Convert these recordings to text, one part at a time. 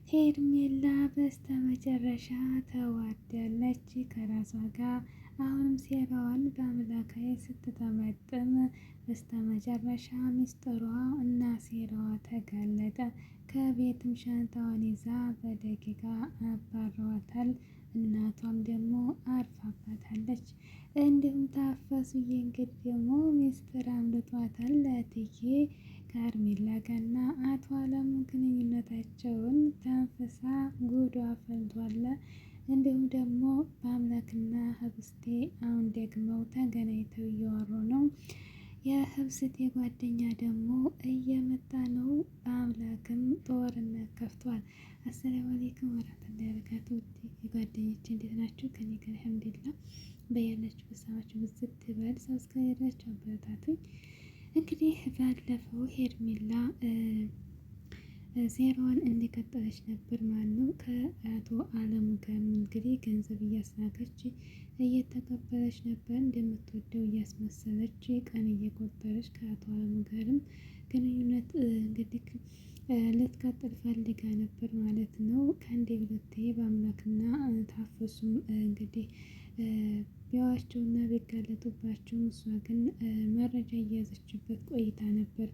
ሄርሜላ በስተመጨረሻ ተዋዳለች ከራሷ ጋር። አሁንም ሴራዋን በአምላካዬ ስትጠመጥም በስተመጨረሻ ሚስጥሯ እና ሴራዋ ተጋለጠ። ከቤትም ሻንጣዋን ይዛ በደቂቃ አባረዋታል። እናቷም ደግሞ አርፋባታለች። እንዲሁም ታፈሱዬ እንግዲህ ደግሞ ሚስጥር አምልጧታል ለእትዬ ከሄርሜላ ጋርና አቶ አለሙ ግንኙነታቸውን ተንፍሳ ጉዷ ፈልቷል። እንዲሁም ደግሞ በአምላክና ህብስቴ አሁን ደግመው ተገናኝተው እያወሩ ነው። የህብስቴ ጓደኛ ደግሞ እየመጣ ነው። በአምላክም ጦርነት ከፍቷል። አሰላሙ አለይኩም ወራህመቱላሂ ወበረካቱህ። የጓደኞቼ እንዴት ናችሁ? ከኔ ጋር አልሐምዱሊላህ። በያላችሁ በሰማችሁ ብዝት ይበል። ሰብስክራይባችሁ አበረታቱኝ። እንግዲህ ባለፈው ሄርሜላ ሴራዋን እንደቀጠለች ነበር ማለት ነው። ከአቶ አለሙ ጋር እንግዲህ ገንዘብ እያስላከች እየተቀበለች ነበር። እንደምትወደው እያስመሰለች ቀን እየቆጠረች ከአቶ አለሙ ጋርም ግንኙነት እንግዲህ ልትቀጥል ፈልጋ ነበር ማለት ነው። ከአንዴ ሁለቴ በአምላክና ታፈሱም እንግዲህ ቢያዋቸውና ቢጋለጡባቸውም እሷ ግን መረጃ እየያዘችበት ቆይታ ነበር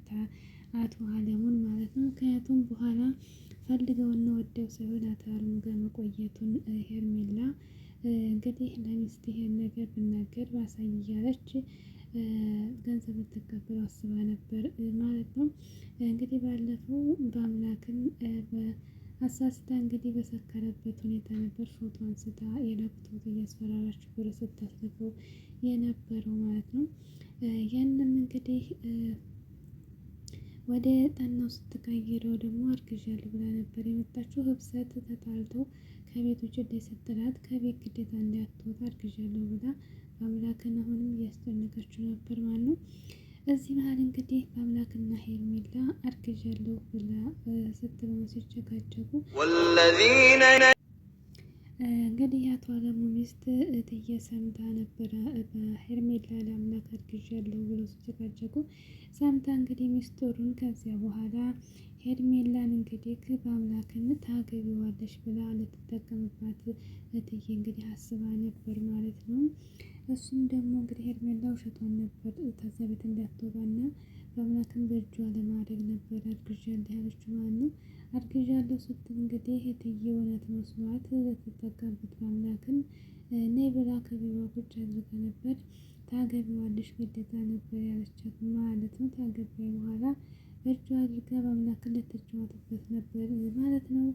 አቶ አለሙን ማለት ነው። ምክንያቱም በኋላ ፈልገውና ወደው ሳይሆን አቶ አለሙ ጋር መቆየቱን ሄርሜላ እንግዲህ ለሚስት ይሄን ነገር ብናገር ባሳይ እያለች ገንዘብ ልትቀበል አስባ ነበር ማለት ነው። እንግዲህ ባለፈው በአምላክን አሳስታ እንግዲህ በሰከረበት ሁኔታ ነበር ፎቶ አንስታ የላፕቶፕ እያስፈራራች ብር ስታስልከው የነበረው ማለት ነው። ያንም እንግዲህ ወደ ጠናው ስትቀይረው ደግሞ አርግዣለሁ ብላ ነበር የመጣችው። ህብሰት ተጣልተው ከቤት ውጭ ስትላት ከቤት ግዴታ እንዳትወጣ አርግዣለሁ ብላ በአምላክን አሁንም እያስጨነቀችው ነበር ማለት ነው። እዚህ መሀል እንግዲህ በአምላክና ሄርሜላ አርግዣለሁ ብላ ስትል ሲጨቃጨቁ እንግዲህ የአቶ አለሙ ሚስት እትዬ ሰምታ ነበረ በሄርሜላ ለአምላክ አርግዣለሁ ብሎ ሲጨቃጨቁ ሰምታ እንግዲህ ሚስጥሩን ከዚያ በኋላ ሄርሜላን እንግዲህ በአምላክን ታገቢዋለሽ ብላ ልትጠቀምባት እትዬ እንግዲህ አስባ ነበር ማለት ነው። እሱም ደግሞ እንግዲህ ሄርሜላ ውሸቷን ነበር ከዛ ቤት እንዳትወጣና በአምላክን በእጇ ለማድረግ ነበር አርግዣለሁ ያለችው ማለት ነው። አርግዣለሁ ስትል እንግዲህ እትዬ እውነት መስሏት ልትጠቀምበት በአምላክን ነይ ብላ ከቢሯ ቁጭ አድርጋ ነበር። ታገቢዋለሽ ግዴታ ነበር ያለቻት ማለት ነው። ካገባኝ በኋላ በእጇ አድርጋ በአምላክን ልትጫወትበት ነበር ማለት ነው።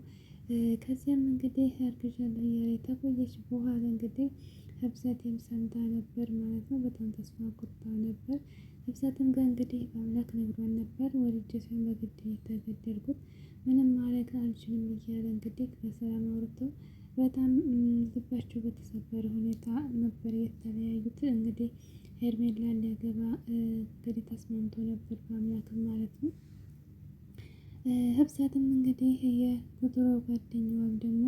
ከዚያም እንግዲህ አርግዣለሁ እያለች ከቆየች በኋላ እንግዲህ ህብሰቴም ሰምታ ነበር ማለት ነው። በጣም ተስፋ ቆርጣ ነበር። ህብሰትም ጋር እንግዲህ በአምላክ ነግሯን ነበር ወልጄ ሲሆን በግድ የተገደልኩት ምንም ማድረግ አልችልም እያለ እንግዲህ በሰላም አውርተው በጣም ልባቸው በተሰበረ ሁኔታ ነበር የተለያዩት። እንግዲህ ሄርሜላን ሊያገባ እንግዲህ ተስማምቶ ነበር በአምላክም ማለት ነው። ህብሰትም እንግዲህ የድሮ ጓደኛዋም ደግሞ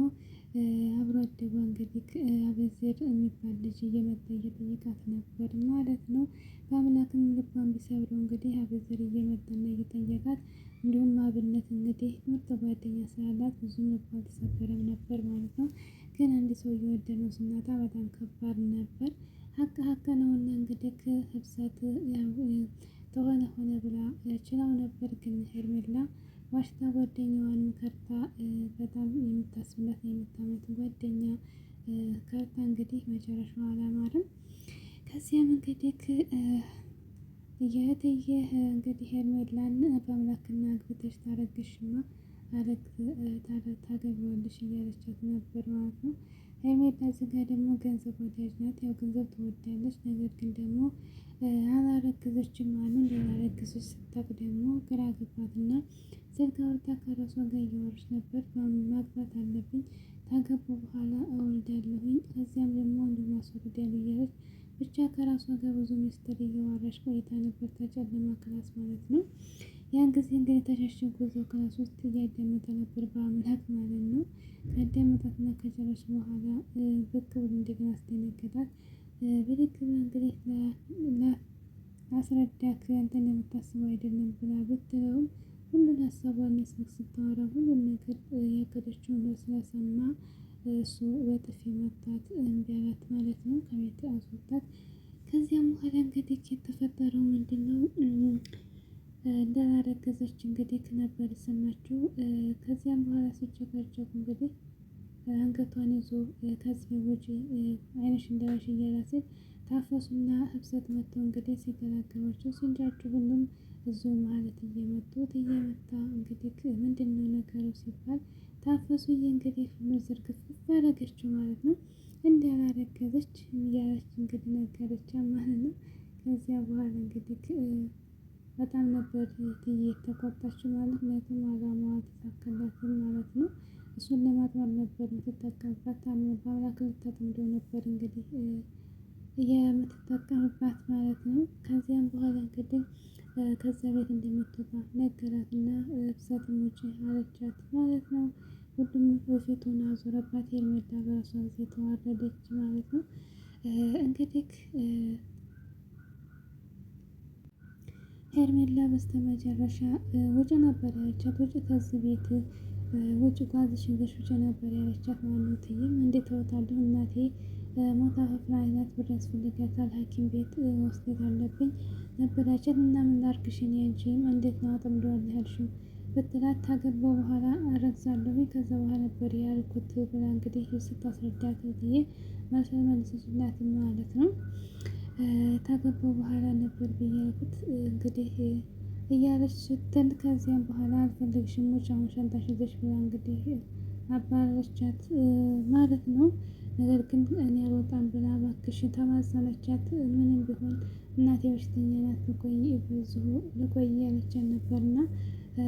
አብሮ አደጓ እንግዲህ አበዜር የሚባል ልጅ እየመጣ እየጠየቃት ነበር ማለት ነው። በአምላክም ልቧን ቢሰብረው እንግዲህ አበዜር እየመጣና እየጠየቃት እንዲሁም አብነት እንግዲህ ምርጥ ጓደኛ ስላላት ብዙ ልቧ አልተሰበረም ነበር ማለት ነው። ግን አንድ ሰው እየወደደው ስናጣ በጣም ከባድ ነበር። ሀቅ ነውና እንግዲህ ህብሰት ተሆነ ሆነ ብላ ችላው ነበር። ግን ሄርሜላ ዋሽታ ጓደኛዋን ከርታ በጣም የምታስብላት የምታመት ጓደኛ ከርታ እንግዲህ መጨረሻው አላማረም። ከዚያም እንግዲህ የእትዬ እንግዲህ ሄርሜላን በአምላክና አግብተሽ ታረግሽማ ታገቢዋለሽ እያለቻት ነበር ማለት ነው። ሄርሜላ እዚህ ጋር ደግሞ ገንዘብ ወዳጅ ናት። ያው ገንዘብ ትወዳለች ነገር ግን ደግሞ አላረገዘችም ማለት ነው። እንዳላረገዘች ስታውቅ ደግሞ ግራ ገባትና ስልክ አውርታ ከራሷ ጋር እያወራች ነበር። ማግባት አለብኝ ካገባሁ በኋላ እወልዳለሁኝ ከዚያም ደግሞ ወንድም አስወልዳለሁ እያለች ብቻ ከራሷ ጋር ብዙ ሚስጥር እያወራች ቆይታ ነበር ከጨለማ ክላስ ማለት ነው። ያን ጊዜ እንግዲህ ተሸሽጎ እዛው ክላስ ውስጥ እያዳመጠ ነበር በአምላክ ማለት ነው። ካዳመጣትና ከጨረሰ በኋላ ብቅ ብሎ እንደገና አስደነገጣት። ብድግ ብላ እንግዲህ ላስረዳክ አንተ እንደምታስበው አይደለም ብላ ብትለውም ሁሉን ሀሳቧን ስታወራ ሁሉን ነገር ያቀደችውን ስለሰማ እሱ በጥፊ መታት እምቢ አላት ማለት ነው። ከቤት አስወጣት። ከዚያም በኋላ እንግዲህ የተፈጠረው ምንድነው? እንዳላረገዘች እንግዲህ ነበር የሰማችው። ከዚያም በኋላ ሲጨቃጨቁ እንግዲህ አንገቷን ይዞ ከዚህ ውጪ አይንሽ እንዳያሽ እያላት ሲል ታፈሱና ህብሰት መጥቶ እንግዲህ ሲገላገሏቸው ሲንጫጩ ሁሉም እዚሁ ማለት እየመታ እንግዲህ ምንድነው ነገሩ ሲባል ታፈሱዬ እንግዲህ ዝርግፍ አደረገችው ማለት ነው። እንዳላረገዘች እያለች እንግዲህ ነገረቻት ማለት ነው። ከዚያ በኋላ እንግዲህ በጣም ነበር እትዬ የተቆጣችው ማለት ነው። ምክንያቱም አላማዋ አልተሳካላትም ማለት ነው። እሱን ለማጥመድ ነበር የምትጠቀምበት በአምላክ ልታጠምደው ነበር እንግዲህ የምትጠቀምባት ማለት ነው። ከዚያም በኋላ እንግዲህ ከዛ ቤት እንደምትወጣ ነገራትና ህብሰትም ውጪ አለቻት ማለት ነው። ሁሉም ፊቱን አዞረባት። ሄርሜላ በራሷ ጊዜ ተዋረደች ማለት ነው። እንግዲህ ሄርሜላ በስተመጨረሻ ውጭ ነበር ያለቻት። ውጭ ከዚህ ቤት ውጭ ጓዝሽን ይዘሽ ውጭ ነበር ያለቻት ማለት ነው። እትዬም እንዴት እወጣለሁ እናቴ ሞት አፋፍ ላይ ናት፣ ብር ያስፈልጋታል፣ ሐኪም ቤት መውሰድ አለብኝ ነበር ያለቻት። እና ምን ላድርግሽ እኔ አንቺን እንዴት ነው አጠምደዋለሁ ያልሽው ብትላት ካገባሁ በኋላ አረግዛለሁኝ ከዛ በኋላ ነበር ያልኩት ብላ እንግዲህ ስታስረዳት እትዬ መልስ አልመለሰችላትም ማለት ነው። ካገባሁ በኋላ ነበር ብዬ ያልኩት እንግዲህ እያለች ስትል ከዚያም በኋላ አልፈልግሽም ውጭ አሁን ሻንጣሽን ይዘሽ ብላ እንግዲህ አባረረቻት ማለት ነው። ነገር ግን እኔ አልወጣም ብላ እባክሽን ተማጸነቻት። ምንም ቢሆን እናቴ በሽተኛ ናት ልቆይ እያለቻት ነበርና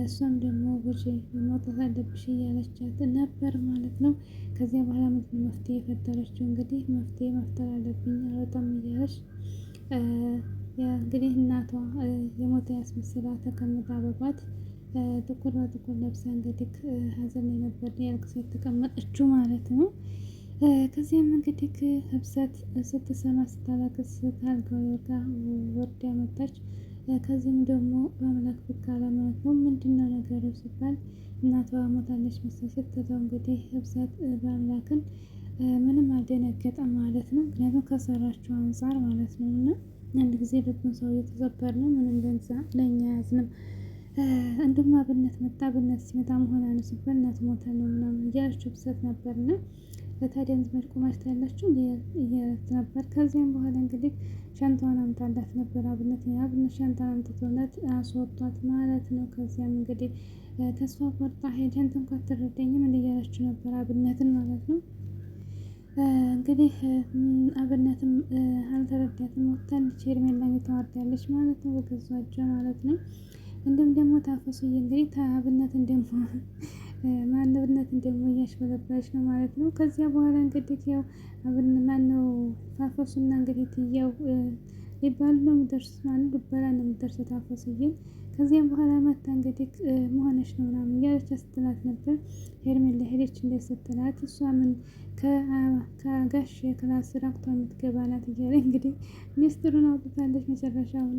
እሷም ደግሞ ውጪ መውጣት አለብሽ እያለቻት ነበር ማለት ነው። ከዚያ በኋላ ምንድነው መፍትሄ የፈጠረችው? እንግዲህ መፍትሄ መፍጠር አለብኝ አልወጣም እያለች እንግዲህ እናቷ የሞተ ያስመስላ ተቀምጣ አብሯት ጥቁር በጥቁር ለብሳ እንግዲህ ሀዘን ላይ ነበር ያልቅስ የተቀመጠችው ማለት ነው። ከዚያም እንግዲህ ህብሰት ስትሰማ ስታለቅስ ከአልጋው ወርዳ መጣች። ከዚህም ደግሞ በአምላክ ብቅ አለ ማለት ነው። ምንድነው ነገሩ ሲባል እናቷ ሞታለች መሰል ስትለው እንግዲህ ህብሰት በአምላክን ምንም አልደነገጠም ማለት ነው። ምክንያቱም ከሰራችው አንፃር ማለት ነው። እና አንድ ጊዜ ልቡን ሰው እየተሰበር ነው ምንም በንዛ ለኛ አያዝንም። እንዲሁም አብነት መጣ። አብነት ሲመጣ መሆን ነው ሲባል እናት ሞታ ነው ምናምን እያለች ህብሰት ነበርና ታዲያ ዝመድ ቁማሽ ታያላችሁ እያለት ነበር። ከዚያም በኋላ እንግዲህ ሻንጣዋን አምጣላት ነበር አብነት ሻንጣዋን አምጥቶላት አስወጧት ማለት ነው። ከዚያም እንግዲህ ተስፋ ቆርጣ ሄደን እንኳን አትረዳኝም እንዲህ እያለችው ነበር አብነትን ማለት ነው። እንግዲህ አብነትም አልተረዳትም ወጥታለች። ሄርሜላን ተዋርዳለች ማለት ነው በገዛ እጇ ማለት ነው። እንዲሁም ደግሞ ታፈሱዬ እንግዲህ አብነትን ደግሞ አብነትን ደግሞ እያሽበለበለች ነው ማለት ነው። ከዚያ በኋላ እንግዲህ ያው ማነው ታፈሱና እንግዲህ እትዬው ሊባሉ ነው የሚደርሱት ማለት ልትበላ ነው የምትደርሰው ታፈሱዬን። ከዚያም በኋላ መታ እንግዲህ መሆንሽ ነው ምናምን እያለች ስትላት ነበር። ሄርሜላ ሄደች እንዴት ስትላት እሷ ምን ከጋሽ ክላስ ራቅቷ የምትገባ ናት እያለ እንግዲህ ሚስጥሩን አውጥታለች መጨረሻውን